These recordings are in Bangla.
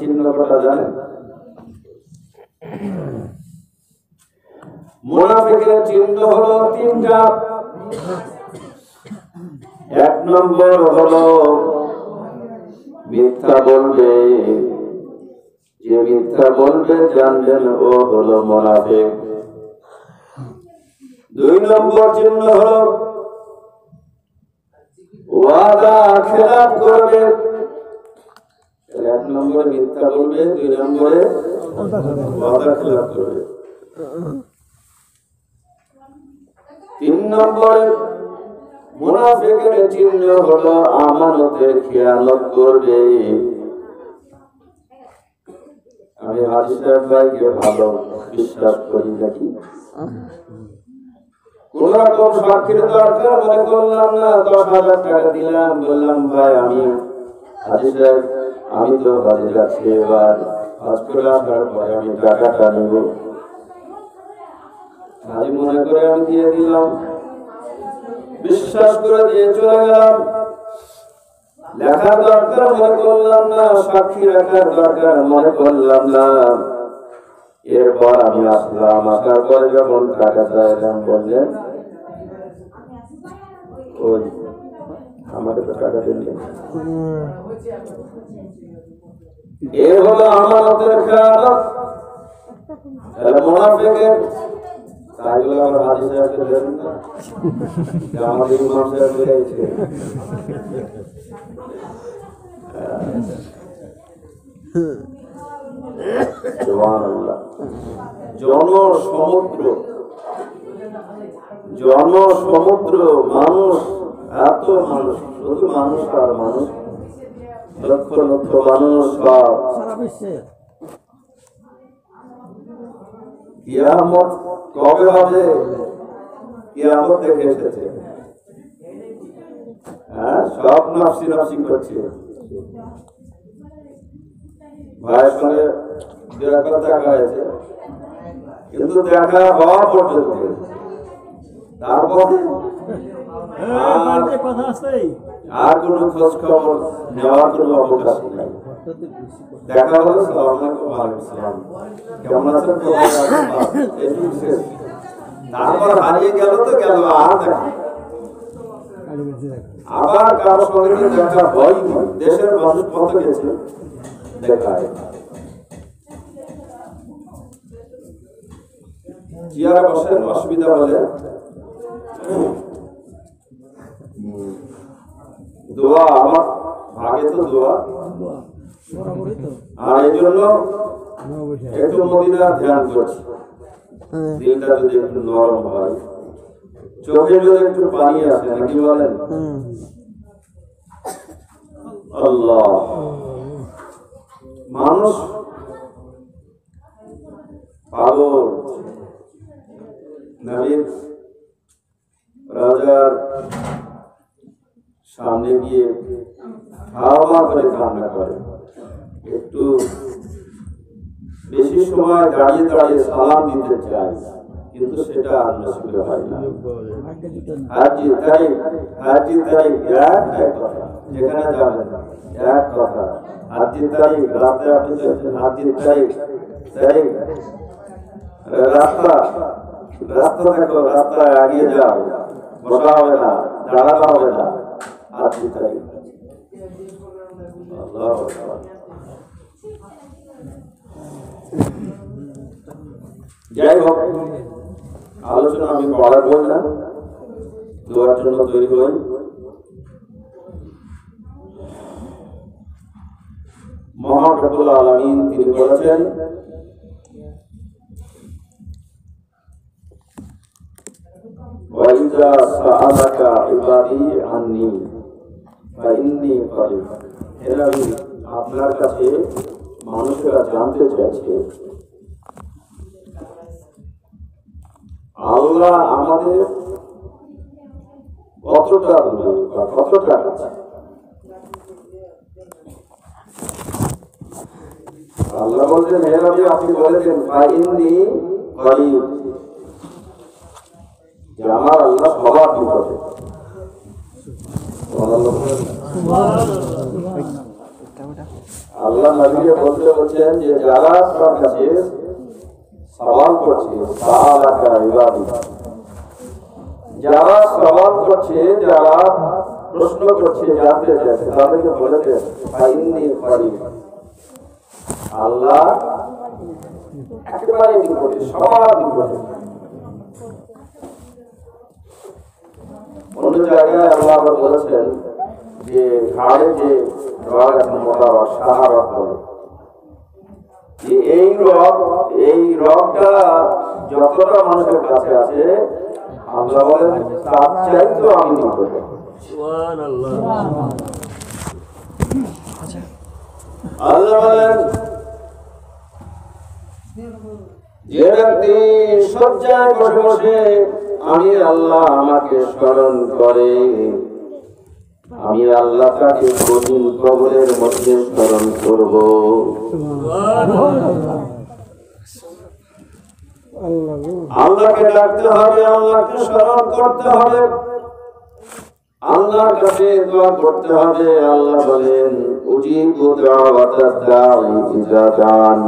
চিহ্ন কটা জানেন? মুনাফিকের চিহ্ন হলো তিনটা। এক নম্বর হলো মিথ্যা বলবে। যে মিথ্যা বলবে জানবেন ও হলো মুনাফিক। দুই নম্বর চিহ্ন হলো ওয়াদা খেলাপ করবে। এক নম্বরে মিথ্যা বলবে, দুই নম্বরে ওয়াদা খেলাপ করবে। তিন নম্বরে মুনাফিকের চিহ্ন হলো আমানতের খেয়ানত করবে। আমি হাজী সাহেব ভাইকে ভালো বিশ্বাস করি নাকি? কোন রকম সাক্ষীর দরকার মনে করলাম না, 10,000 টাকা দিলাম, বললাম ভাই আমি হাজী সাহেব আমি তো হাজী যাচ্ছি, এবার হজ করে আসার পরে আমি টাকাটা নেব। হাজী মনে করে আমি দিয়ে দিলাম, বিশ্বাস করে দিয়ে চলে গেলাম। লেখার দরকার মনে করলাম না, সাক্ষী রাখার দরকার মনে করলাম না। এরপর আমি আসলাম, আসার পরে যখন টাকা চাইলাম বললেন ওই আমাকে তো টাকা দিলেন। এ হলো আমানতের খেয়ানত। মুনাফিকের তাই বলে আমরা হাজী সাহেবকে দেন না, আমাদের ইমাম সাহেব বেরিয়েছে। জনসমুদ্র মানুষ, এত মানুষ, শুধু মানুষ আর মানুষ, লক্ষ লক্ষ মানুষ সারা বিশ্বে। কিয়ামত কবে হবে? কিয়ামত দেখে এসেছে। সব নাফসি নাফসি করছে। ভাইয়ের সঙ্গে দেখা হয়েছে, কিন্তু দেখা হওয়া পর্যন্ত তারপরে আর কোন খোঁজ খবর নেওয়ার কোন অবকাশ নেই। দেখা হলো সালাম আলাইকুম, ওয়ালাইকুম সালাম, কেমন আছেন? তারপর হারিয়ে গেল তো গেল, আর দেখা আবার কারো সঙ্গে দেখা হয়। দেশের মানুষ কত গেছে দেখায়, চেয়ারে বসেন, অসুবিধা হলে দোয়া আমার ভাগে তো দোয়া, আর এই জন্য একটু মদিনা ধ্যান করছি। দিলটা যদি একটু নরম হয়, চোখে যদি একটু পানি আসে, নাকি বলেন? আল্লাহ, মানুষ পাগল। নবীর রাজার সামনে গিয়ে হাওয়া করে কান্না করে, একটু বেশি সময় দাঁড়িয়ে দাঁড়িয়ে সালাম দিতে চাই, কিন্তু সেটা আর নসিব হয় না। হাজি তারিখ, হাজি তারিখ, এক কথা, যেখানে যাবেন এক কথা, হাজি তারিখ, রাস্তায় আপনি চলছেন, হাজি তারিখ, তারিখ, রাস্তা রাস্তা দেখো, রাস্তায় এগিয়ে যাও, বসা হবে না, দাঁড়ানো হবে না, হাজি তারিখ। আল্লাহু আকবার। যাই হোক, আলোচনা আমি বাড়াবো না, দোয়ার জন্য তৈরি হই। মহান রব্বুল আলামিন তিনি বলেছেন, ওয়াইজা সাআলাকা ইবাদি আন্নী ফাইন্নী করিব। হে নবী, আপনার কাছে মানুষেরা জানতে চাইছে আল্লাহ আমাদের কতটা দূরে বা কতটা কাছে। আল্লাহ বলছেন, হে নবী আপনি বলেছেন ফাইন্নী করিব, যে আমার আল্লাহ সবার নিকটে। আল্লাহ নবীকে বলতে বলছেন যে যারা তোমার কাছে সওয়াল করছে, সাআলাকা ইবাদি, যারা সওয়াল করছে, যারা প্রশ্ন করছে, জানতে চাইছে, তাদেরকে বলেছে ফাইন্নি করিব, আল্লাহ একেবারে নিকটে, সবার নিকটে। অন্য জায়গায় আল্লাহ বলেছেন যে ঘাড়ে যে রগ আছে মোটা রগ, সাহা রগ বলে, যে এই রগটা যতটা মানুষের কাছে আছে আল্লাহ বলেন তার চাইতেও আমি নিকটে। আল্লাহ বলেন যে ব্যক্তি শয্যায় বসে বসে আমি আল্লাহ আমাকে স্মরণ করে, আমি আল্লাহ তাকে কঠিন কবরের মধ্যে স্মরণ করব। আল্লাহকে ডাকতে হবে, আল্লাহকে স্মরণ করতে হবে, আল্লাহর কাছে দোয়া করতে হবে। আল্লাহ বলেন উজিবু দাওয়াতাদ দাঈ ইযা দাআন,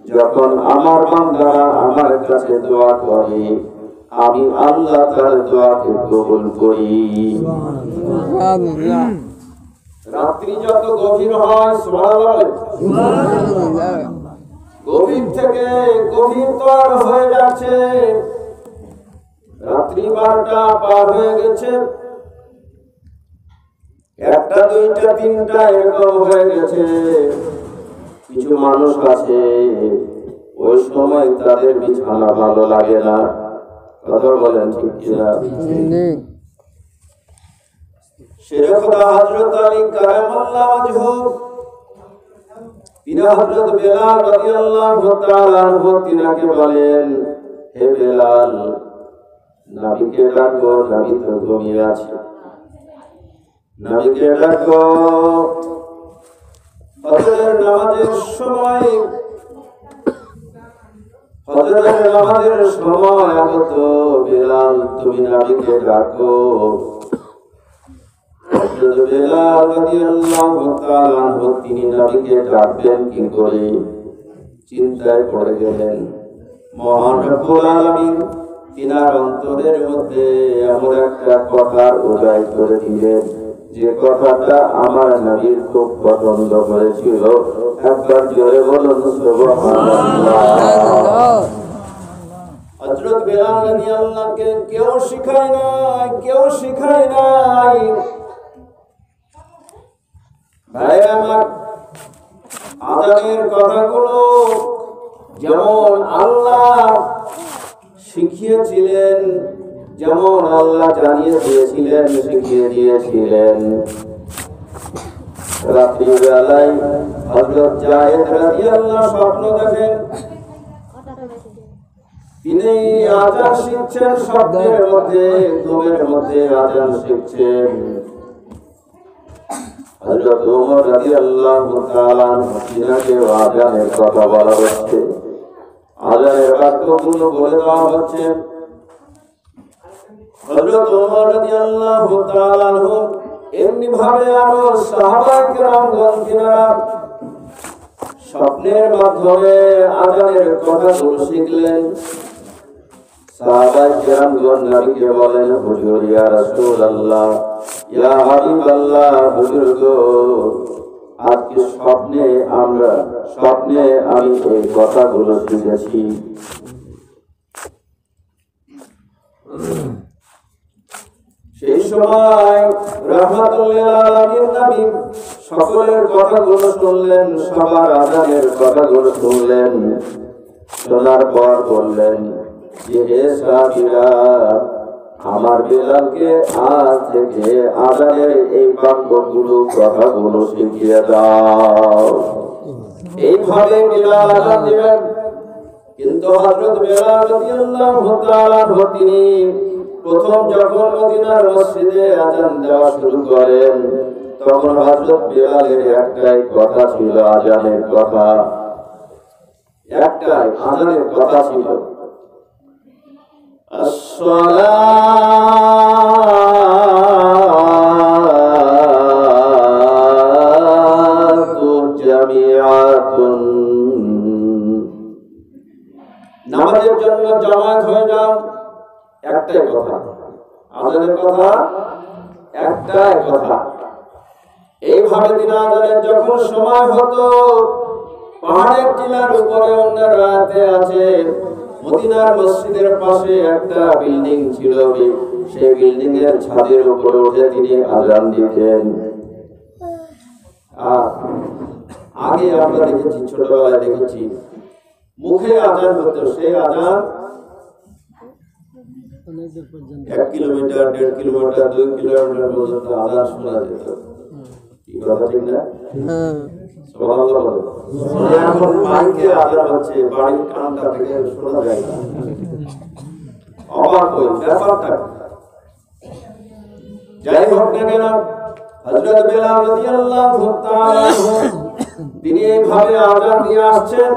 যখন আমার বান্দারা আমার কাছে দোয়া করে আমি আল্লাহ তার দোয়াকে কবুল করি। রাত্রি যত গভীর হয়, সুবহানাল্লাহ, গভীর থেকে গভীরতর হয়ে যাচ্ছে, রাত্রি 12টা পার হয়ে গেছে, 1টা 2টা 3টা এরকম হয়ে গেছে। কিছু মানুষ আছে ওই সময় তাদের বিছানা ভালো লাগে না, কথা বলেন ঠিক কিনা? শেরে খোদা হযরত আলী কারামাল্লাহু ওয়াজহু, তিনি হযরত বেলাল রাদিয়াল্লাহু তাআলা আনহু তিনাকে বলেন, হে বেলাল, নবীকে ডাকো, নবী তো ঘুমিয়ে আছে, নবীকে ডাকো। ফজরের নামাজের সময়, ফজরের নামাজের সময় আগত, বেলাল তুমি নবীকে ডাকো। হযরত বেলাল রাদিয়াল্লাহু তাআলা আনহু তিনি নবীকে ডাকবেন কি করে চিন্তায় পড়ে গেলেন। মহান রব্বুল আলামিন তিনার অন্তরের মধ্যে এমন একটা কথার উদয় করে দিলেন যে কথাটা আমার নবীর খুব পছন্দ হয়েছিল। একবার জোরে বলুন সুবহানাল্লাহ। হযরত বেলাল রাদিয়াল্লাহুকে কেউ শিখায় নাই, কেউ শিখায় নাই। ভাই আমার, আযানের কথাগুলো যেমন আল্লাহ শিখিয়েছিলেন, যেমন আল্লাহ জানিয়ে দিয়েছিলেন, শিখিয়ে দিয়েছিলেন। রাত্রি বেলায় হযরত যায়েদ রাদিয়াল্লাহু স্বপ্ন দেখেন, তিনি আযান শিখছেন, স্বপ্নের মধ্যে, ঘুমের মধ্যে আযান শিখছেন। হযরত ওমর রাদিয়াল্লাহু তাআলা আনহু তিনাকে আযানের কথা বলা হচ্ছে, আযানের বাক্যগুলো বলে দেওয়া হচ্ছে। হযরত ওমর রাদিয়াল্লাহু তাআলা আনহু এমনি ভাবে আরো সাহাবায়ে কেরামগণ তিনারা স্বপ্নের মাধ্যমে আযানের কথাগুলো শিখলেন। সাহাবায়ে কেরামগণ নবীকে বলেন, হুজুর ইয়া রাসূলুল্লাহ, ইয়া হাবিবাল্লাহ, হুজুর গো, আজকে স্বপ্নে আমি এই কথাগুলো শিখেছি। সেই সময় রাহমাতুল লিল আলামিন নবী সকলের কথাগুলো শুনলেন, সবার আযানের কথাগুলো শুনলেন। শোনার পর বললেন যে হে সাহাবীরা, আমার বেলালকে আজ থেকে আযানের এই বাক্যগুলো, কথাগুলো শিখিয়ে দাও। এইভাবে বেলাল আযান দিবেন। কিন্তু হযরত বেলাল রাদিয়াল্লাহু তাআলা আনহু তিনি প্রথম যখন মদিনার মসজিদে আযান দেওয়া শুরু করেন, তখন হযরত বেলালের একটাই কথা ছিল, আযানের কথা, একটাই আযানের কথা ছিল, আসসালাতু সালাতুন, নামাজের জন্য জামাত হয়ে যাও। একটাই কথা, আজানের কথা একটাই কথা। এইভাবে দিন আজানের যখন সময় হতো, পাহাড়ের টিলার উপরে অন্য রাতে আছে মদিনার মসজিদের পাশে একটা বিল্ডিং ছিল, সেই বিল্ডিং এর ছাদের উপরে উঠে তিনি আজান দিতেন। আর আগে আমরা দেখেছি, ছোটবেলায় দেখেছি মুখে আজান হতো, সেই আজান 1 কিলোমিটার 1.5 কিলোমিটার 2 কিলোমিটার পর্যন্ত আজান শোনা যেত। কি কথা ঠিক না? সুবহানাল্লাহ বলে। এখন মাইকে আজান হচ্ছে, বাড়ির কানটা থেকে শোনা যায় না। অবাক হই ব্যাপারটা। যাই হোক না কেন, হযরত বেলাল রাদিয়াল্লাহু তাআলা তিনি এইভাবে আজান দিয়ে আসছেন।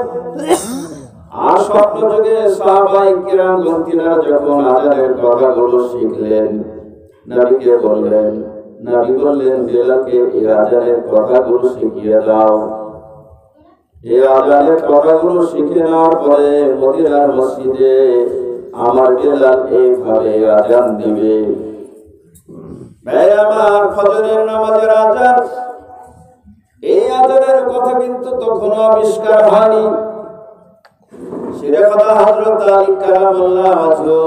আর স্বপ্ন যুগে সাহাবায়ে কিরামগণ তিনারা যখন আজানের কথাগুলো শিখলেন, নবীকে বললেন, নবী বললেন বেলালকে এই আজানের কথাগুলো শিখিয়ে দাও। এই আজানের কথাগুলো শিখে নেওয়ার পরে মদিনার মসজিদে আমার বেলাল এইভাবে আজান দিবে। ভাই আমার, ফজরের নামাজের আজান, এই আজানের কথা কিন্তু তখনও আবিষ্কার হয়নি। সেটা কথা হযরত আলী কারামাল্লাহু ওয়াজহু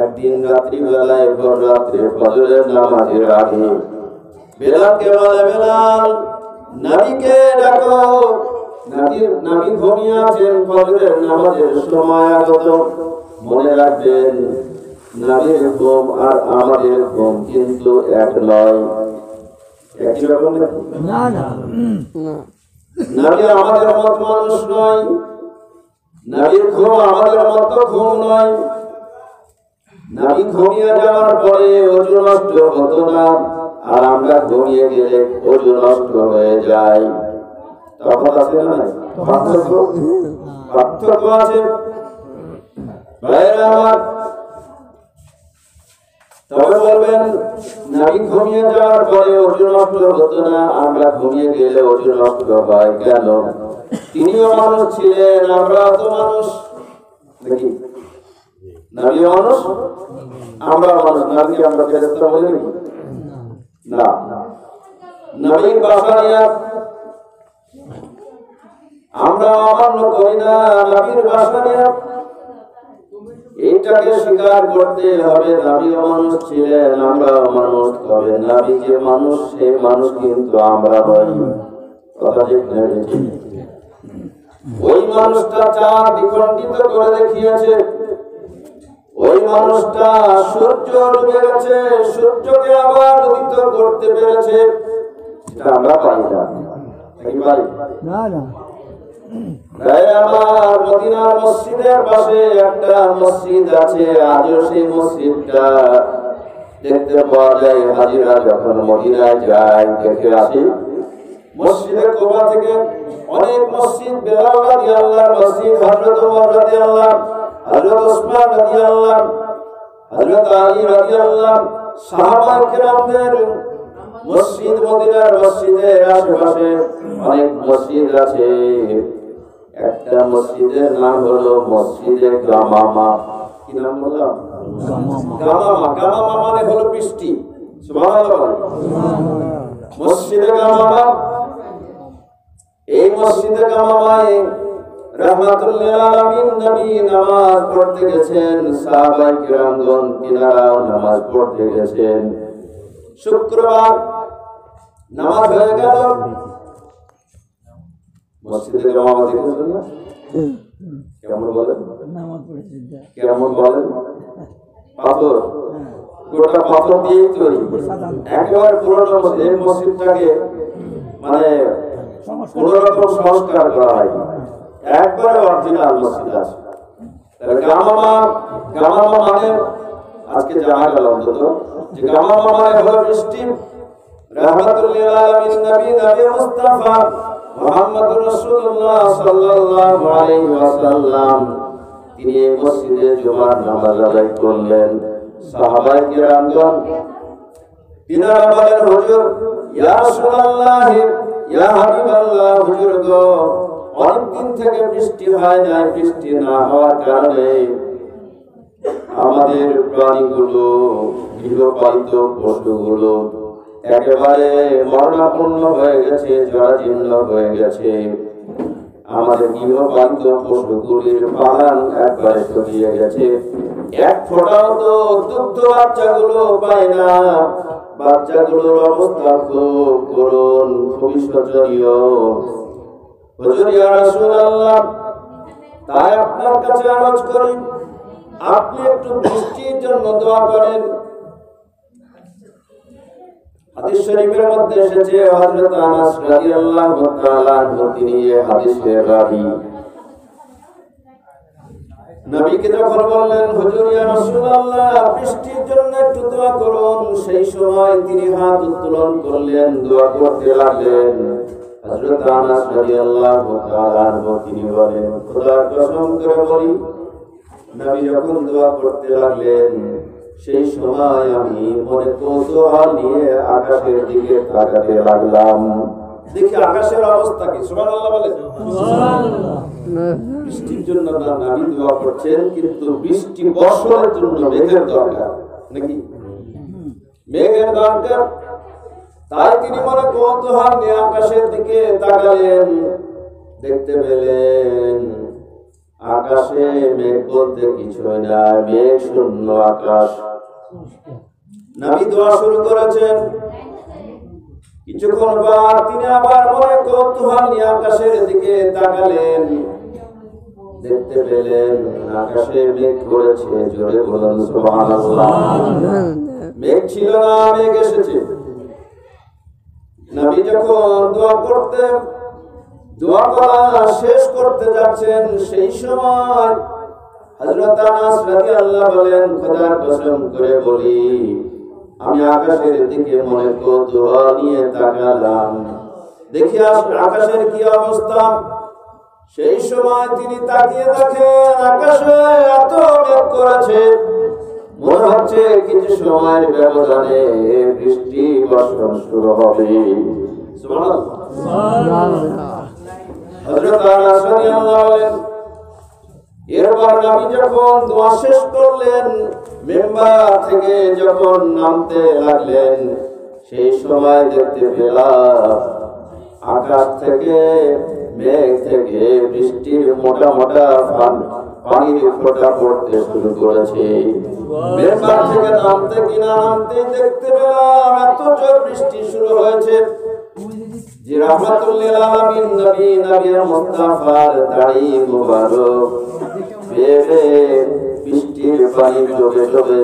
একদিন রাত্রি বেলায় ভোর রাত্রে ফজরের নামাজের আগে বেলালকে বলে, বেলাল নবীকে ডাকো। নবী ঘুমিয়ে আছেন, ফজরের নামাজের সময় আগত। মনে রাখবেন, নবীর ঘুম আর আমাদের ঘুম কিন্তু এক নয়। একই রকম না, না। নবী আমাদের মত মানুষ নয়, নবীর ঘুম আমাদের মত ঘুম নয়। নবী ঘুমিয়ে যাওয়ার পরে ওযু নষ্ট হতো না, আর আমরা ঘুমিয়ে গেলে ওযু নষ্ট হয়ে যায়। তফাৎ আছে না? পার্থক্য আছে ভাইরা আমার। তবে বলবেন নবী ঘুমিয়ে যাওয়ার পরে ওযু নষ্ট হতো না, আমরা ঘুমিয়ে গেলে ওযু নষ্ট হয় কেন? তিনিও মানুষ ছিলেন, আমরাও তো মানুষ নাকি? নবী মানুষ, আমরা মানুষ। নবীকে আমরা ফেরেশতা বলি না। নবীর বাসানিয়াত আমরা অমান্য করি না। নবীর বাসানিয়াত এটাকে স্বীকার করতে হবে। নবীও মানুষ ছিলেন, আমরাও মানুষ। তবে নবী যে মানুষ, সেই মানুষ কিন্তু আমরা নই। কথা ঠিক না? ওই মানুষটা চাঁদ দ্বিখণ্ডিত করে দেখিয়েছে, ওই মানুষটা সূর্য ডুবে গেছে, সূর্যকে আবার উদিত করতে পেরেছে। এটা আমরা পাই না, নাকি পাই? না না। আমার মদিনার মসজিদের পাশে একটা মসজিদ আছে, আজও সেই মসজিদটা দেখতে পাওয়া যায়। হাজিরা যখন মদিনায় যায় দেখে আসি। মসজিদের কোবা থেকে অনেক মসজিদ, বেলাল রাদিয়াল্লাহু মসজিদ, হযরত ওমর রাদিয়াল্লাহু, হযরত ওসমান রাদিয়াল্লাহু, হযরত আলী রাদিয়াল্লাহু, সাহাবায়ে কেরামদের মসজিদ, মদিনার মসজিদের আশেপাশে অনেক মসজিদ আছে। একটা মসজিদের নাম হলো মসজিদে গামামা। কি নাম বললাম? গামামা। গামামা মানে হলো বৃষ্টি। সুবহানাল্লাহ। মসজিদে গামামা, এই মসজিদে গামামায় রাহমাতুল্লিল আলামিন নবী নামাজ পড়তে গেছেন, সাহাবায়ে কিরামগণ তিনারাও নামাজ পড়তে গেছেন। শুক্রবার নামাজ হয়ে গেল। মসজিদে গামামা দেখেছেন না? কেমন বলেন? নামাজ পড়েছেন কেমন বলেন? পাথর, গোটা পাথর দিয়ে তৈরি, একেবারে পুরনো মসজিদ। এই মসজিদটাকে মানে কোন রকম সংস্কার করা হয়, একবারে অরিজিনাল মসজিদ আছে। গামামা, গামামা মানে আজকে জানা গেল অন্তত যে গামামা মানে হলো বৃষ্টি। রাহমাতুল্লিল আলামিন নবী, নবী মুস্তাফা মুহাম্মদুর রাসূলুল্লাহ সাল্লাল্লাহু আলাইহি ওয়াসাল্লাম তিনি এই মসজিদে জুমার নামাজ আদায় করলেন। সাহাবায়ে কিরামগণ তিনারা বলেন, হুজুর, ইয়া রাসূলুল্লাহ, ইয়া হাবিবাল্লাহ, হুজুর গো অনেকদিন থেকে বৃষ্টি হয় না। বৃষ্টি না হওয়ার কারণে আমাদের প্রাণীগুলো, গৃহপালিত পশুগুলো একেবারে মরণাপন্ন হয়ে গেছে, জরাজীর্ণ হয়ে গেছে। আমাদের গৃহপালিত পশুগুলির পালন একবারে শুকিয়ে গেছে। এক ফোঁটাও তো দুগ্ধ বাচ্চাগুলো পায় না। বাচ্চাগুলোর অবস্থা খুব করুণ, খুবই শোচনীয়। হুজুর ইয়া রাসূলুল্লাহ, তাই আপনার কাছে আরজ করি, আপনি একটু বৃষ্টির জন্য দোয়া করেন। হাদিস শরীফের মধ্যে এসেছে, হযরত আনাস রাদিয়াল্লাহু তাআলা আনহু তিনি এই হাদিসের রাবী। নবীকে যখন বললেন, হুজুর ইয়া রাসূলুল্লাহ, বৃষ্টির জন্য একটু দোয়া করুন, সেই সময় তিনি হাত উত্তোলন করলেন, দোয়া করতে লাগলেন। হযরত আনাস রাদিয়াল্লাহু তাআলা আনহু তিনি বলেন, খোদার কসম করে বলি, নবী যখন দোয়া করতে লাগলেন, সেই সময় আমি মনে কৌতূহল নিয়ে আকাশের দিকে তাকাতে লাগলাম। দেখি আকাশের অবস্থা কি। সুবহানাল্লাহ বলেন। সুবহানাল্লাহ। বৃষ্টির জন্য নবী দোয়া করছেন, কিন্তু বৃষ্টি বর্ষণের জন্য মেঘের দরকার নাকি? মেঘের দরকার। তাই তিনি মনে কৌতূহল নিয়ে আকাশের দিকে তাকালেন। দেখতে পেলেন আকাশে মেঘ বলতে কিছুই নাই, মেঘ শূন্য আকাশ। নবী দোয়া শুরু করেছেন। কিছুক্ষণ পর তিনি আবার মনে কৌতূহল নিয়ে আকাশের দিকে তাকালেন। দেখতে পেলেন আকাশে মেঘ করেছে। জোরে বলুন সুবহানাল্লাহ। মেঘ ছিল না, মেঘ এসেছে। নবী যখন দোয়া করা শেষ করতে যাচ্ছেন, সেই সময় হযরত আনাস রাদিয়াল্লাহু বলেন, খোদার কসম করে বলি, আমি আকাশের দিকে মনে কৌতূহল নিয়ে তাকালাম। দেখি আকাশের কি অবস্থা। সেই সময় তিনি তাকিয়ে দেখেন আকাশে এত মেঘ করেছে, মনে হচ্ছে কিছু সময়ের ব্যবধানে বৃষ্টি বর্ষণ শুরু হবে। সুবহানাল্লাহ। হযরত আনাস রাদিয়াল্লাহু বলেন, এরপর নবী যখন দোয়া শেষ করলেন, মিম্বার থেকে যখন নামতে লাগলেন, সেই সময় দেখতে পেলাম আকাশ থেকে, মেঘ থেকে বৃষ্টির মোটা মোটা পানির ফোঁটা পড়তে শুরু করেছে। মিম্বার থেকে নামতে দেখতে পেলাম এত জোর বৃষ্টি শুরু হয়েছে যে রাহমাতুল আলামিন নবী মুস্তাফার দাড়ি মুবারক বেয়ে বৃষ্টির পানি জমে জমে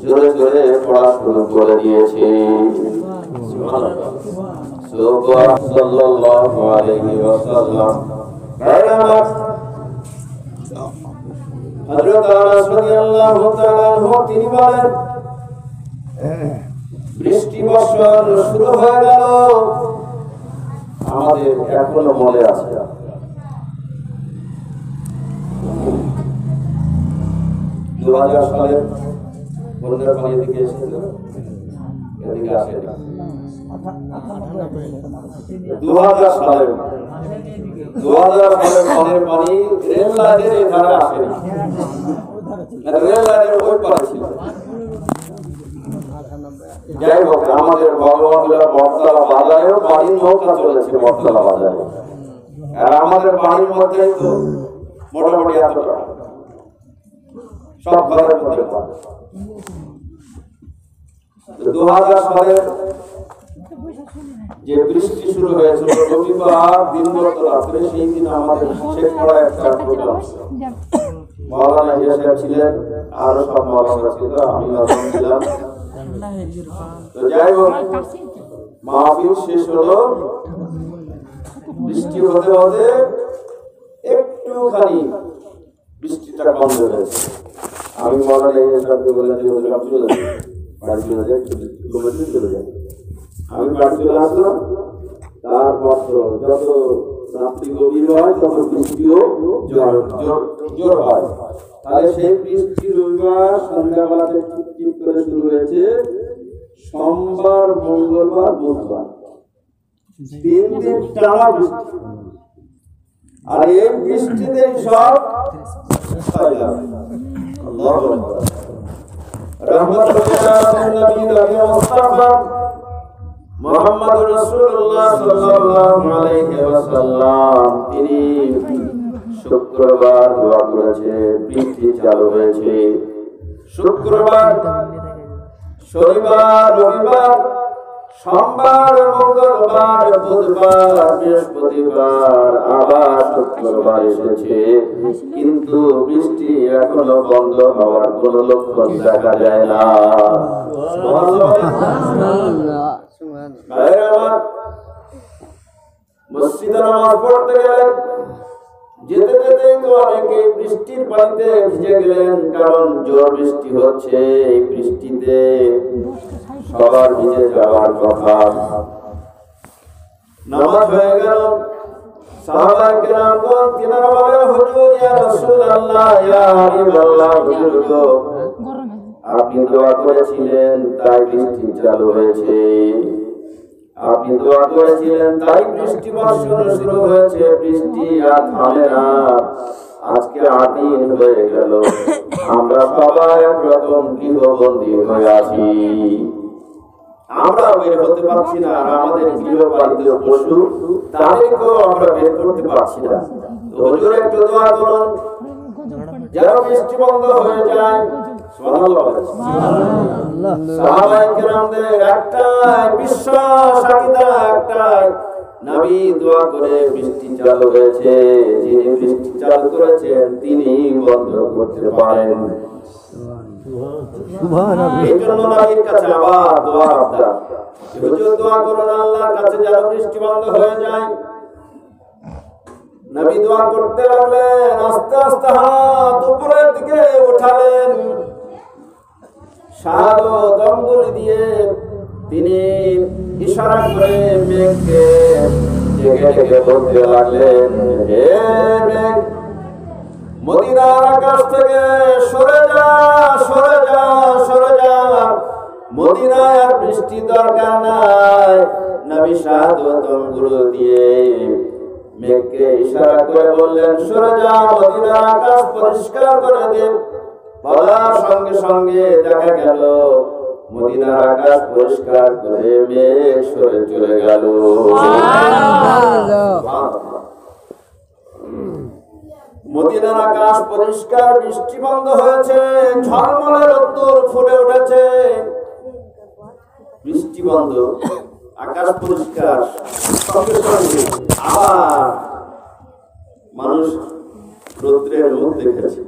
জোরে জোরে পড়া শুরু করে দিয়েছে। সুবহানাল্লাহ। সাল্লাল্লাহু আলাইহি ওয়াসাল্লাম। হযরত আনাস রাদিয়াল্লাহু তাআলা আনহু তিনি বলেন, বৃষ্টি বর্ষণ শুরু হয়ে গেল। আমাদের এখনো মনে আছে 2000 সালে বন্যার পানি এদিকে এসেছিল, এদিকে আসে না। 2000 সালের বন্যার পানি রেল লাইনের এই ধারে আসেনি, রেল লাইনের ওই পারে ছিল। যাই হোক, আমাদের ভগবানগুলা বটতলা বাজারেও পানির নৌকা চলেছে, বটতলা বাজারে। আর আমাদের বাড়ির মধ্যে তো মোটামুটি এতটা সব ঘরের মধ্যে। 2000 সালে যে বৃষ্টি শুরু হয়েছিল রবিবার দিনগত রাত্রে, সেই দিন আমাদের শেখ পড়া একটা প্রোগ্রাম মাওলানা হিয়া ছিলেন, আরো সব মাওলানা ছিল, আমি ছিলাম। তো যাই হোক, মাহফিল শেষ হলো, বৃষ্টি হতে হতে একটুখানি বৃষ্টিটা বন্ধ হয়েছে। আমি মাওলানা হিয়া সাহেবকে বললাম যে হুজুর আপনি চলে যান, বাড়ি চলে যান, চলে যান। আমি বাড়ি চলে আসলাম। তারপর তো যত রাত্রি গভীর হয় তত বৃষ্টিও জোর হয়। তাহলে সেই বৃষ্টি রবিবার সন্ধ্যাবেলাতে টিপ করে শুরু হয়েছে, সোমবার, মঙ্গলবার, বুধবার 3 দিন টানা বৃষ্টি। আর এই বৃষ্টিতে সব আল্লাহু আকবার। রাহমাতুল্লাহ নবী নবী মুস্তাফা মুহাম্মদুর রাসূলুল্লাহ সাল্লাল্লাহু আলাইহি ওয়াসাল্লাম তিনি শুক্রবার দোয়া করেছে, বৃষ্টি চালু হয়েছে। শুক্রবার, শনিবার, রবিবার, সোমবার, মঙ্গলবার, বুধবার, বৃহস্পতিবার, আবার শুক্রবার এসেছে, কিন্তু বৃষ্টি এখনো বন্ধ হওয়ার কোন লক্ষণ দেখা যায় না। মসজিদে নামাজ পড়তে গেলেন, যেতে যেতে তো অনেকে বৃষ্টির পানিতে ভিজে গেলেন, কারণ জোর বৃষ্টি হচ্ছে। এই বৃষ্টিতে সবার ভিজে যাওয়ার কথা। নামাজ হয়ে গেল, সাহাবায়ে কেরামগণ তিনারা বলে, হুজুর ইয়া রাসূলুল্লাহ, ইয়া হাবিবাল্লাহ, হুজুর গো আপনি দোয়া করেছিলেন তাই বৃষ্টি চালু হয়েছে, আপনি দোয়া করেছিলেন তাই বৃষ্টি বর্ষণ শুরু হয়েছে, বৃষ্টি আর থামে না। আজকে 8 দিন হয়ে গেল, আমরা সবাই একরকম গৃহবন্দী হয়ে আছি, আমরা বের হতে পারছি না। আর আমাদের গৃহপালিত পশু, তাদেরকেও আমরা বের করতে পারছি না। হুজুর একটু দোয়া করুন যেন বৃষ্টি বন্ধ হয়ে যায়। সুবহানাল্লাহ। সাহাবায়ে কেরামদের একটাই বিশ্বাস, আকীদা একটাই, নবী দোয়া করে বৃষ্টি চালু হয়েছে, যিনি বৃষ্টি চালু করেছেন তিনি বন্ধ করতে পারেন। এই জন্য নবীর কাছে আবার দোয়া আবদার, হুজুর দোয়া করুন আল্লাহর কাছে যেন বৃষ্টি বন্ধ হয়ে যায়। নবী দোয়া করতে লাগলেন, আস্তে আস্তে হাত উপরের দিকে উঠালেন, শাহাদাত আঙ্গুল দিয়ে তিনি ইশারা করে মেঘকে ডেকে ডেকে বলতে লাগলেন, হে মেঘ, মদিনার আকাশ থেকে সরে যা, সরে যা, সরে যা, মদিনায় আর বৃষ্টি দরকার নাই। নবী শাহাদাত আঙ্গুল দিয়ে মেঘকে ইশারা করে বললেন, সরে যা, মদিনার আকাশ পরিষ্কার করে দে। বলার সঙ্গে সঙ্গে দেখা গেল মদিনার আকাশ পরিষ্কার করে মেঘ সরে চলে গেল। মদিনার আকাশ পরিষ্কার, বৃষ্টি বন্ধ হয়েছে, ঝলমলে রোদ্দুর ফুটে উঠেছে, বৃষ্টি বন্ধ, আকাশ পরিষ্কার। সঙ্গে সঙ্গে আবার মানুষ রৌদ্রের মুখ দেখেছে।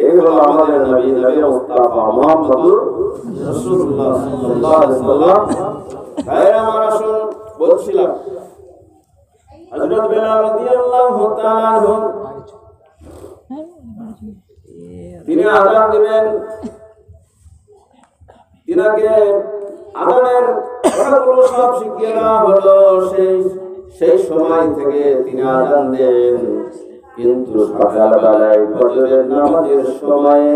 এই হলো আমাদের নবী, নবী মুস্তাফা মুহাম্মদুর রাসূলুল্লাহ সাল্লাল্লাহু আলাইহি ওয়াসাল্লাম। ভাইরা আমার, আসুন বলছিলাম হযরত বেলাল রাদিয়াল্লাহু তাআলা আনহু তিনি আযান দিবেন, তিনাকে আযানের কথাগুলো সব শিখিয়ে দেওয়া হলো। সেই সময় থেকে তিনি আযান দেন, কিন্তু সকালবেলায় ফজরের নামাজের সময়ে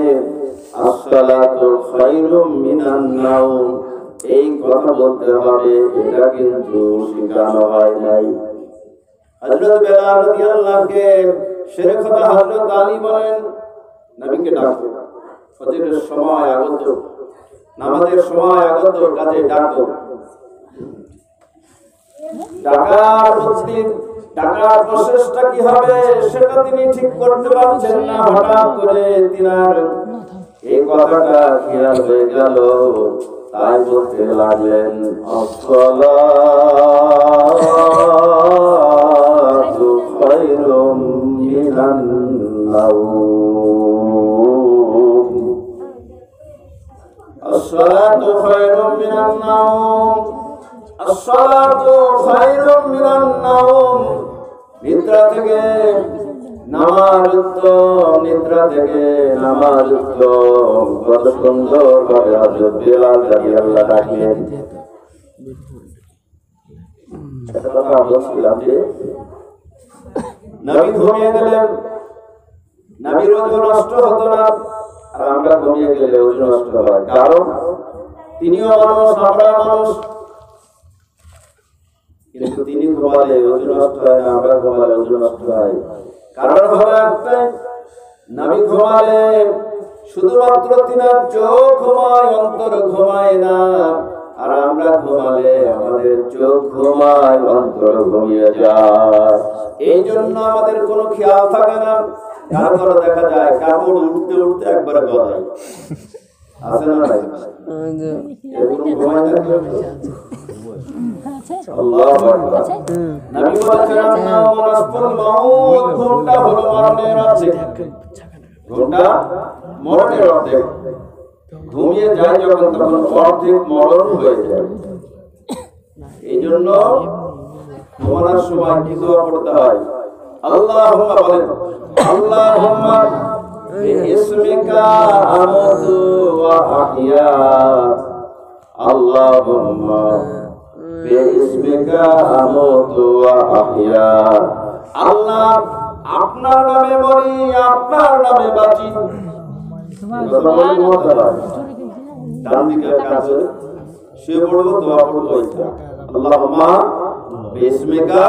আসসালাতু খায়রুম মিনান নাওম এই কথা বলতে হবে, এটা কিন্তু শেখানো হয় নাই। হযরত বেলাল রাদিয়াল্লাহকে শেরে খোদা হযরত আলী বলেন, নবীকে ডাকো, ফজরের সময় আগত, নামাজের সময় আগত, কাজে ডাকো। টাকার প্রসেসটা কি হবে সেটা তিনি ঠিক করতে পারছেন না। হঠাৎ করে তিনার এই কথাটা খেয়াল হয়ে গেল, তাই বলতে লাগলেন, আসসালাতু খায়রুম মিনান নাওম, আসসালাতু খায়রুম মিনান নাওম, আসসালাতু খায়রুম মিনান নাওম। নিদ্রা থেকে নামাজ উত্তম, নিদ্রা থেকে নামাজ উত্তম। কত সুন্দর ভাবে হযরত বেলাল রাদিয়াল্লাহু ডাকলেন। একটা কথা বলছিলাম যে নবী ঘুমিয়ে গেলেন, নবীর ওযু নষ্ট হতো না, আর আমরা ঘুমিয়ে গেলে ওযু নষ্ট হয়, কারণ তিনিও মানুষ, আমরা মানুষ। কিন্তু কিন্তু তিনি ঘুমালে ওযু নষ্ট হয় না, আমরা ঘুমালে ওযু নষ্ট হয়। কারণ হলো একটাই, নবী ঘুমালে শুধুমাত্র তিনার চোখ ঘুমায়, অন্তর ঘুমায় না। আর আমরা ঘুমালে আমাদের চোখ ঘুমায়, অন্তর ঘুমিয়ে যায়। এই জন্য আমাদের কোনো খেয়াল থাকে না। তারপরে দেখা যায় কাপড় উঠতে উঠতে একবারে গলায় আছে না নাই? এরকম ঘুমায় না কেউ? আল্লাহু আকবার। নবী বলেছেন মুনাফিকুল মাউত, ঘুমটা হলো মরণের অর্ধেক। ঘুমটা মরণের অর্ধেক। ঘুমিয়ে যায় যখন তখন অর্ধেক মরণ হয়ে যায়। এই জন্য ঘুমানোর সময় কি দোয়া পড়তে হয়? আল্লাহুম্মা বলেন, আল্লাহুম্মা বিইসমিকা আমুতু ওয়া আহইয়া, আল্লাহুম্মা বিইসমিকা আমুতু ওয়া আহইয়া। আল্লাহ, আপনার নামে মরি, আপনার নামে বাঁচি। ডান দিকে কাছে শুয়ে পড়বো, দোয়া পড়বো এটা, আল্লাহুম্মা বিইসমিকা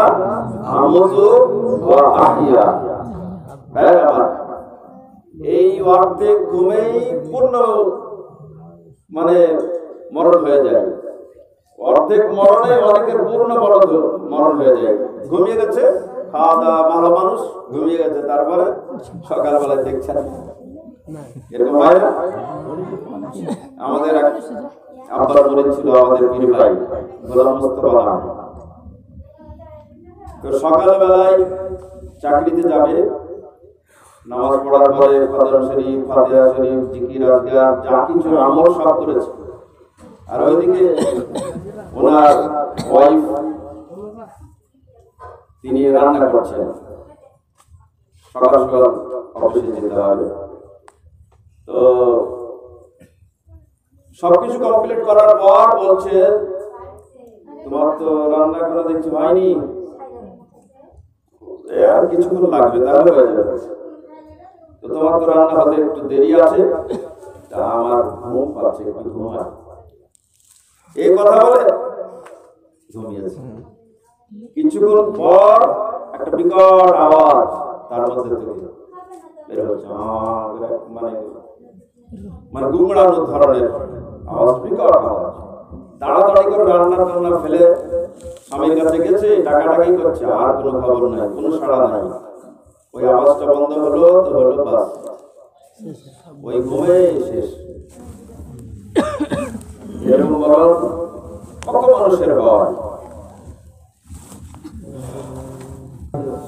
আমুতু ওয়া আহইয়া। এই অর্ধেক ঘুমেই পূর্ণ মানে মরণ হয়ে যায়। অর্ধেক মরণে অনেকের পূর্ণ মরণ হয়ে যায়। ঘুমিয়ে গেছে, খাওয়া দাওয়া ভালো মানুষ, ঘুমিয়ে গেছে, তারপরে সকালবেলায় দেখছেন এরকম হয় না? আমাদের আব্বার মরিদ ছিল, আমাদের পীর ভাই গোলাম মুস্তাফা। তো সকালবেলায় চাকরিতে যাবে, নামাজ পড়ার পরে কোরআন শরীফ, ফাতিহা শরীফ, জিকির আজকার যা কিছু আমল সব করেছে। আর ওইদিকে ওনার ওয়াইফ তিনি রান্না করছেন, সকাল সকাল অফিসে যেতে হবে। তো সবকিছু কমপ্লিট করার পর বলছে, তোমার তো রান্না করা দেখছি হয়নি, আর কিছুক্ষণ লাগবে, তাহলে হয়ে যাবে। তো তোমার তো রান্না হতে একটু দেরি আছে, তা আমার ঘুম পাচ্ছে, একটু ঘুমা। এই কথা বলে ঘুমিয়েছে। কিছুক্ষণ পর একটা বিকট আওয়াজ তার মধ্যে থেকে বের হচ্ছে, মানে গুমড়ানো ধরনের আওয়াজ, বিকট আওয়াজ। তাড়াতাড়ি করে রান্না টান্না ফেলে স্বামীর কাছে গেছে, ডাকাডাকি করছে, আর কোনো খবর নাই, কোনো সাড়া নাই। ওই আওয়াজটা বন্ধ হলো তো হলো, বাস ওই ঘুমে শেষ। এরকম বরং কত মানুষের হয়।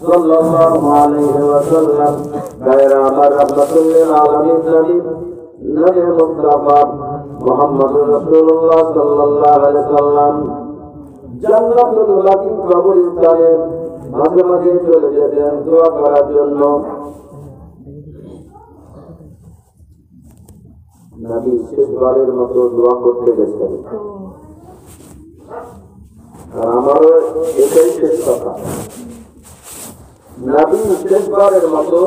সাল্লাল্লাহু আলাইহি ওয়াসাল্লাম গায়রা আমার রাহমাতুল লিল আলামিন নবী মুস্তাফা মুহাম্মদুর রাসূলুল্লাহ সাল্লাল্লাহু আলাইহি ওয়াসাল্লাম জান্নাতুল বাকি কবরস্থানে মাঝে মাঝে চলে যেতেন দোয়া করার জন্য। নবী শেষবারের মতো দোয়া করতে গেছেন। আমারও এটাই শেষ কথা। নবী শেষবারের মতো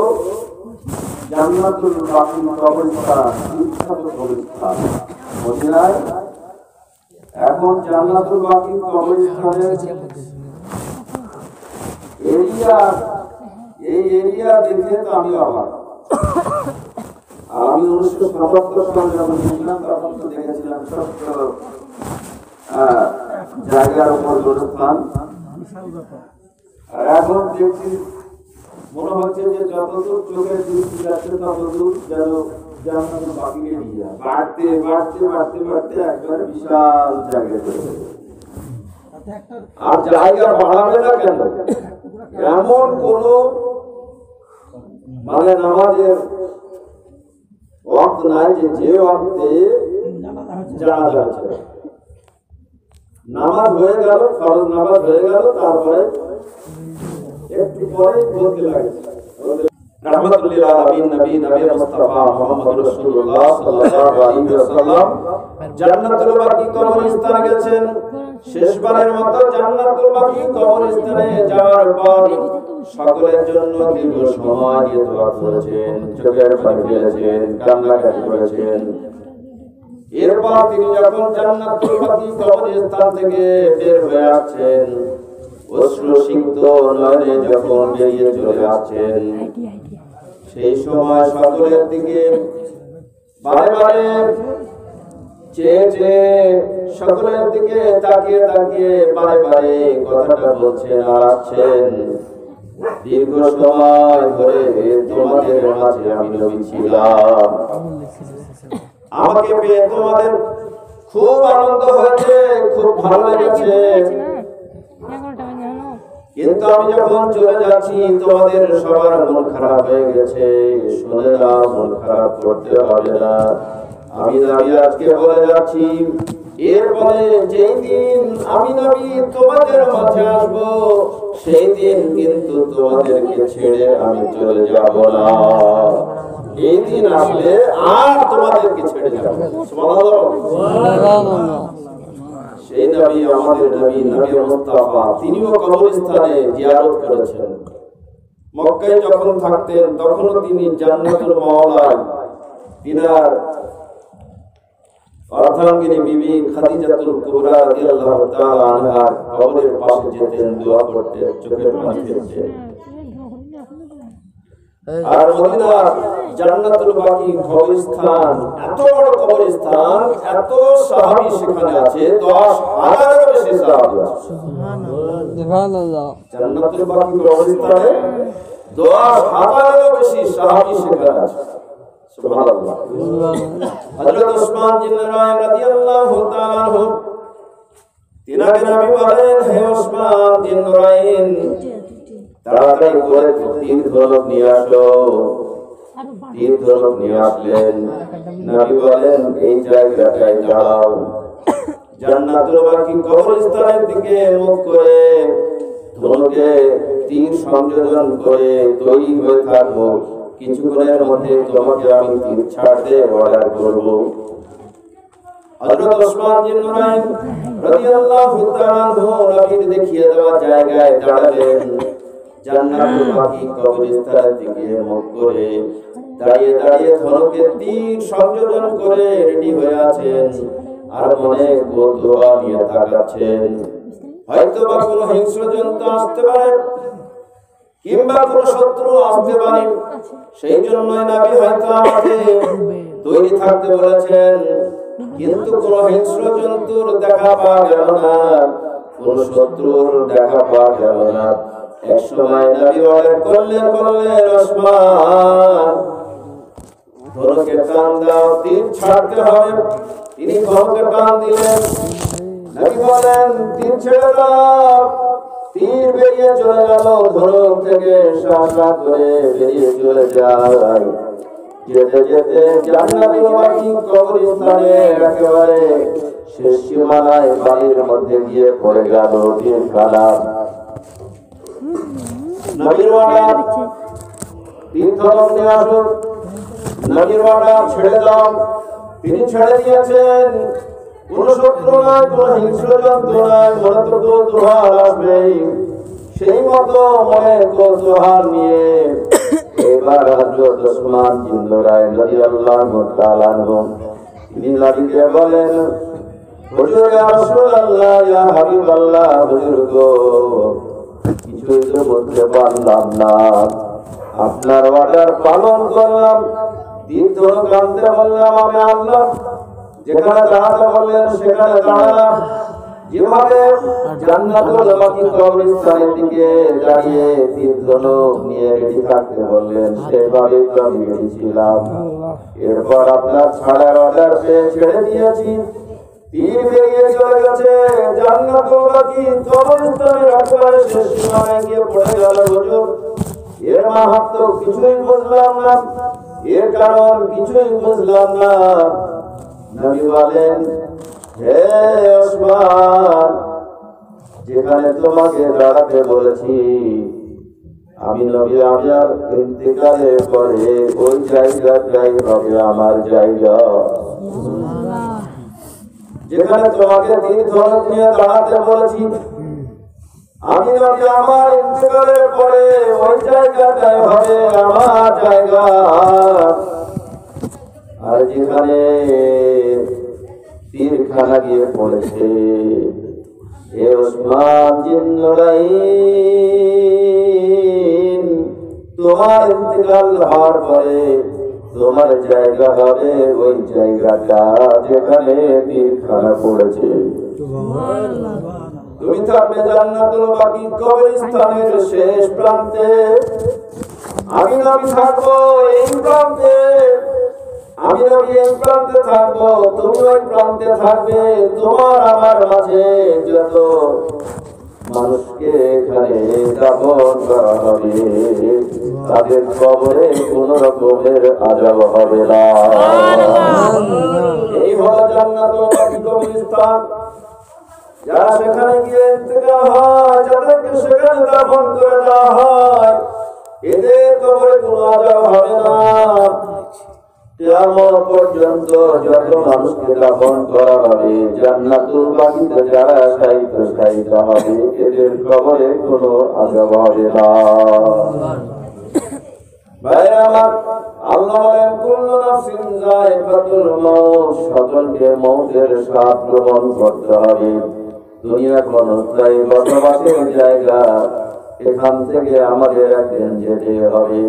জান্নাতুল বাকি কবরস্থান, বিখ্যাত কবরস্থান মদিনায়। এখন জান্নাতুল বাকি কবরস্থানের এই এরিয়া দেখে তো আমি অবাক। আমি 1977 সালে যখন ছিলাম তখন তো দেখেছিলাম ছোট্ট জায়গার উপর গোরস্থান। আর এখন দেখছি মনে হচ্ছে যে যতদূর চোখের দৃষ্টি যাচ্ছে ততদূর যেন জান্নাতুল বাকি এরিয়া বাড়তে বাড়তে বাড়তে বাড়তে একবারে বিশাল জায়গা হয়ে যাবে। আর জায়গা বাড়াবে না কেন? এমন কোন মানে নামাজের ওয়াক্ত নাই যে ওয়াক্তে জানা যাচ্ছে। নামাজ হয়ে গেল, ফরজ নামাজ হয়ে গেল, তারপরে একটু পরে বলতে লাগে রাহমাতুল লিল আলামিন নবী মুস্তাফা মুহাম্মদুর রাসূলুল্লাহ সাল্লাল্লাহু আলাইহি ওয়াসাল্লাম জান্নাতুল বাকি কবরস্থানে গেছেন। শেষবারের মতো জান্নাতুল বাকি কবরস্থানে যাওয়ার পর সকলের জন্য দীর্ঘ সময় নিয়ে দোয়া করেছেন, চোখের পানি ফেলেছেন, কান্নাকাটি করেছেন। এরপর তিনি যখন জান্নাতুল বাকি কবরস্থান থেকে বের হয়ে আসছেন, অশ্রুসিক্ত নয়নে যখন বেরিয়ে চলে আসছেন, সেই সময় সকলের দিকে বারে বারে চেয়ে চেয়ে, সকলের দিকে তাকিয়ে তাকিয়ে বারে বারে কথাটা বলছেন আর আসছেন, দীর্ঘ সময় ধরে তোমাদের মাঝে আমি নবী ছিলাম, আমাকে পেয়ে তোমাদের খুব আনন্দ হয়েছে, খুব ভালো লেগেছে, কিন্তু আমি যখন চলে যাচ্ছি তোমাদের সবার মন খারাপ হয়ে গেছে। শুনে নাও, মন খারাপ করতে হবে না। আমি নবী আজকে বলে যাচ্ছি, এরপরে যেই দিন আমি নবী তোমাদের মাঝে আসবো, সেই দিন কিন্তু তোমাদেরকে ছেড়ে আমি চলে যাব না। এই দিন আসলে আর তোমাদেরকে ছেড়ে যাব না। সুবহানাল্লাহ। সেই নবী আমাদের নবী, নবী মুস্তাফা, তিনিও কবরস্থানে জিয়ারত করেছেন। মক্কায় যখন থাকতেন তখনও তিনি জান্নাতুল মাওলায় তিনার অর্ধাঙ্গিনী বিবি খাদিজাতুল কুবরা রাদিয়াল্লাহু তাআলা আনহার কবরের পাশে যেতেন, দোয়া করতেন, চোখের পানি ফেলতেন। আর মদিনার জান্নাতুল বাকি কবরস্থান, এত বড় কবরস্থান, এত সাহাবী সেখানে আছে, 10,000-এরও বেশি সাহাবী আছে। সুবহানাল্লাহ। জান্নাতুল বাকি কবরস্থানে 10,000-এরও বেশি সাহাবী সেখানে আছে। সুবহানাল্লাহ। হযরত ওসমান বিন নুরাইন রাদিয়াল্লাহু তাআলা আনহু, তিনাকে নবী বলেন, হে ওসমান বিন নুরাইন, তাড়াতাড়ি করে তীর ধনুক নিয়ে আসো। তীর ধনুক নিয়ে আসলেন। নবী বলেন, এই জায়গাটায় দাঁড়াও। জান্নাতুল বাকি কবরস্থানের দিকে মুখ করে ধনুকে তীর সংযোজন করে তৈরি হয়ে থাকবো। কিছুক্ষণের মধ্যে তোমাকে আমি তীর ছাড়তে অর্ডার করব। হযরত ওসমান বিন নুরাইন রাদিয়াল্লাহু তাআলা আনহু নবীর দেখিয়ে দেওয়া জায়গায় দাঁড়ালেন। জান্নাতুল বাকি কবরস্থানের দিকে মুখ করে দাঁড়িয়ে দাঁড়িয়ে ধনুকে তীর সংযোজন করে রেডি হয়ে আছেন, আর মনে কৌতূহল নিয়ে তাকাচ্ছেন। হয়তো বা কোনো হিংস্র জন্তু আসতে পারে, কিংবা কোনো শত্রু আসতে পারে, সেই জন্যই নবী হয়তো আমাকে তৈরি থাকতে বলেছেন। কিন্তু কোনো হিংস্র জন্তুর দেখা পাওয়া গেল না, কোনো শত্রুর দেখা পাওয়া গেল না। এক সময় নবী অর্ডার করলেন, ওসমান, ধনুকে টান দাও, তীর ছাড়তে হবে। তিনি ধনুকে টান দিলেন। নবী বলেন, তীর ছেড়ে দাও। তীর বেরিয়ে চলে গেল ধনুক থেকে, শাসা করে বেরিয়ে চলে যায়। যেতে যেতে জান্নাতুল বাকি কবরস্থানে একেবারে শেষ সীমানায় বাড়ির মধ্যে গিয়ে পড়ে গেল তীরখানা। নবীর অর্ডার, তীর ধনুক নিয়ে আসুন। নবীর অর্ডার, ছেড়ে দাও। তিনি ছেড়ে দিয়েছেন। কোন শত্রু নয়, কোন হিংস্র জন্তু নয়, মনে তো কৌতূহল আসবেই। সেই মতো মনে কৌতূহল নিয়ে এবার হযরত ওসমান বিন নুরাইন রাদিয়াল্লাহু তাআলা আনহু তিনি নবীকে বলেন, হুজুর ইয়া রাসূলুল্লাহ, ইয়া হাবিবাল্লাহ, হুজুর গো, কিছুই তো বলতে পারলাম না। আপনার অর্ডার পালন করলাম, তীর ধনুক আনতে বললাম, আমি আনলাম। যেখানে দাঁড়াতে বললেন সেখানে দাঁড়ালাম। যেভাবে জান্নাতুল বাকি কবরস্থানের দিকে দাঁড়িয়ে তীর ধনুক নিয়ে রেডি থাকতে বললেন, সেভাবে তো আমি রেডি ছিলাম। এরপর আপনার ছাড়ার অর্ডার পেয়ে ছেড়ে দিয়েছি। তীর বেরিয়ে চলে গেছে জান্নাতুল বাকি কবরস্থানের একেবারে শেষ সীমানায় গিয়ে পড়ে গেল। হুজুর, এর মাহাত্ম্য কিছুই বুঝলাম না, এর কারণ কিছুই বুঝলাম না। নবী বলেন, হে ওসমান, যেখানে তোমাকে দাঁড়াতে বলেছি, আমি নবী আমার ইন্তেকালের পরে ওই জায়গাটাই হবে আমার জায়গা। যেখানে তোমাকে তীর ধনুক নিয়ে দাঁড়াতে বলেছি, আমি নবী আমার ইন্তেকালের পরে ওই জায়গাটাই হবে আমার জায়গা। আর যেখানে তীরখানা গিয়ে পড়েছে, হে উসমান জিন্নুরাইন, তোমার ইন্তেকাল হওয়ার পরে তোমার জায়গা হবে ওই জায়গাটা যেখানে তীরখানা পড়েছে। তুমি থাকবে জান্নাতুল বাকি কবরস্থানের শেষ প্রান্তে, আমি নবী থাকবো এই প্রান্তে, আমি নবী এই প্রান্তে থাকবো, তুমি ওই প্রান্তে থাকবে। তোমার আমার মাঝে যত মানুষকে এখানে দাফন করা হবে তাদের কবরে কোন রকমের আযাব হবে না। এই হলো জান্নাতুল বাকি কবরস্থান। যারা সেখানে গিয়ে ইন্তেকাল হয়, যাদেরকে সেখানে দাফন করে দেওয়া হয়, এদের কবরে কোনো আযাব হবে না। কিয়ামত পর্যন্ত যত মানুষকে দাফন করা হবে জান্নাতুল বাকিতে যারা শায়িত হবে, এদের কবরে কোনো আযাব হবে না। ভাইরা আমার, আল্লাহ বলেন কুল্লু নাফসিন যায়িকাতুল মাউত, সকলকে মওতের স্বাদ গ্রহণ করতে হবে। দুনিয়া কোন স্থায়ী বসবাসের জায়গা, এখান থেকে আমাদের একদিন যেতে হবে।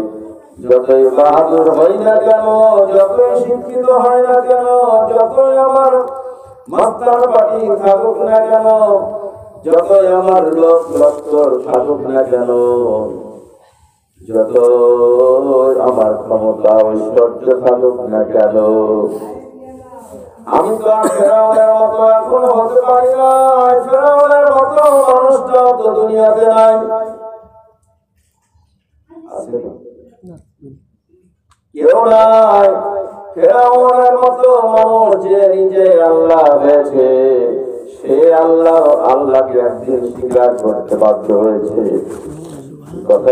যতই বাহাদুর হই না কেন, যতই শিক্ষিত হয় না কেন, যতই আমার মাস্টার পার্টি থাকুক না কেন, যতই আমার লোক লস্কর থাকুক না কেন, যত আমার ক্ষমতা ঐশ্বর্য থাকুক না কেন, আমি তো আর ফেরাউনের মতো এখন হতে পারি না। ফেরাউনের মতো মানুষটাও তো দুনিয়াতে নাই, আছে কেউ নাই। ফেরাউনের মতো মানুষ যে নিজে আল্লাহ হয়েছে, সে আল্লাহকে একদিন স্বীকার করতে বাধ্য হয়েছে। কথা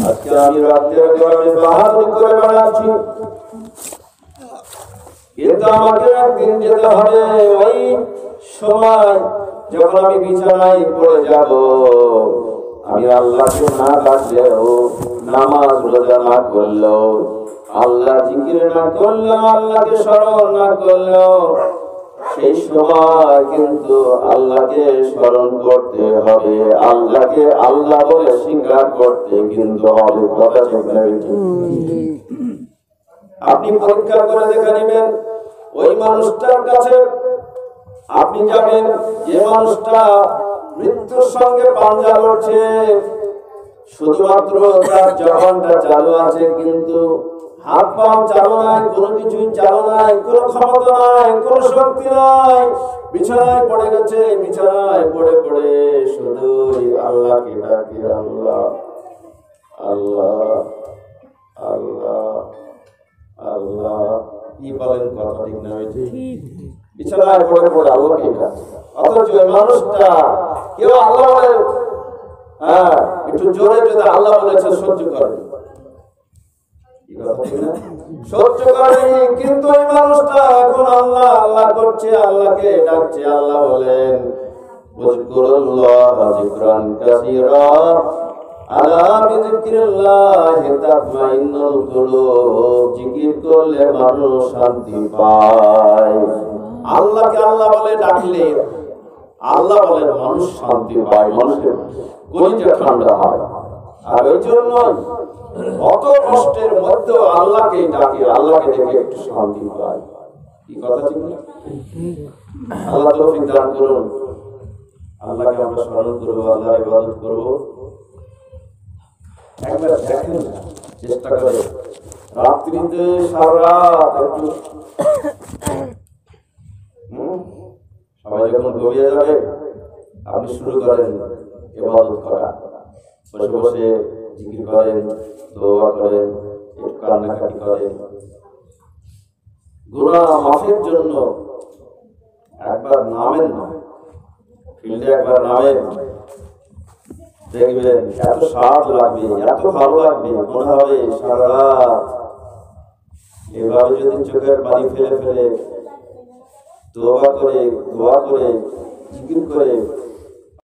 আজকে আমি রাত্রের গরমে বাহাদুরি করে বেড়াচ্ছি, কিন্তু আমাকে একদিন যেতে হবে। ওই সময় যখন আমি বিছানায় পড়ে যাব, আমি আল্লাহকে না ডাকলেও, নামাজ রোজা না করলেও, আল্লাহ জিকির না করলেও, আল্লাহকে স্মরণ না করলেও, সেই সময় কিন্তু আল্লাহকে স্মরণ করতে হবে, আল্লাহকে আল্লাহ বলে স্বীকার করতে কিন্তু হবে। কথা ঠিক না? আপনি পরীক্ষা করে দেখে নেবেন, ওই মানুষটার কাছে আপনি যাবেন যে মানুষটা মৃত্যুর সঙ্গে পাঞ্জা লড়ছে, শুধুমাত্র তার জবানটা চালু আছে, কিন্তু হাত পাও চালু নাই, কোনো কিছুই চালু নাই, কোনো ক্ষমতা নাই, কোনো শক্তি নাই, বিছানায় পড়ে গেছে। বিছানায় পড়ে পড়ে শুধুই আল্লাহকে ডাকে, আল্লাহ আল্লাহ আল্লাহ আল্লাহ। কি বলেন? কথা ঠিক না? বিছানায় পড়ে পড়ে আল্লাহকে ডাকে, অথচ ওই মানুষটা কেউ আল্লাহ বলে, হ্যাঁ একটু জোরে যদি আল্লাহ বলেছে সহ্য করে, সহ্য করে, কিন্তু ওই মানুষটা এখন আল্লাহ আল্লাহ করছে, আল্লাহকে ডাকছে। আল্লাহ বলেন উযকুরুল্লাহ যিকরান কাসীরা আলা বিযিকরিল্লাহি তাতমাইন্নুল কুলুব। জিকির করলে মানুষ শান্তি পায়। আল্লাহকে আল্লাহ বলে ডাকলে, আল্লাহ বলেন মানুষ শান্তি পায়, মানুষের কলিজা ঠান্ডা হয়। আর ওই জন্য অত কষ্টের মধ্যেও আল্লাহকে ডাকে, আল্লাহকে ডেকে একটু শান্তি পায়। কি কথা ঠিক না? আল্লাহ তৌফিক দান করুন। আল্লাহকে আমরা স্মরণ করবো, আল্লাহর ইবাদত করবো। একবার দেখেন, চেষ্টা করে রাত্রিতে সারা রাত একটু সবাই যখন ঘুমিয়ে যাবে, আপনি শুরু করেন ইবাদত করা, বসে বসে জিকির করেন, দোয়া করেন, একটু কান্নাকাটি করেন। গুনাহ মাফের জন্য একবার নামেন না, ফিল্ডে একবার নামেন, দেখবেন এত স্বাদ লাগবে, এত ভালো লাগবে, মনে হবে সারা রাত এভাবে যদি চোখের পানি ফেলে ফেলে দোয়া করে জিকির করে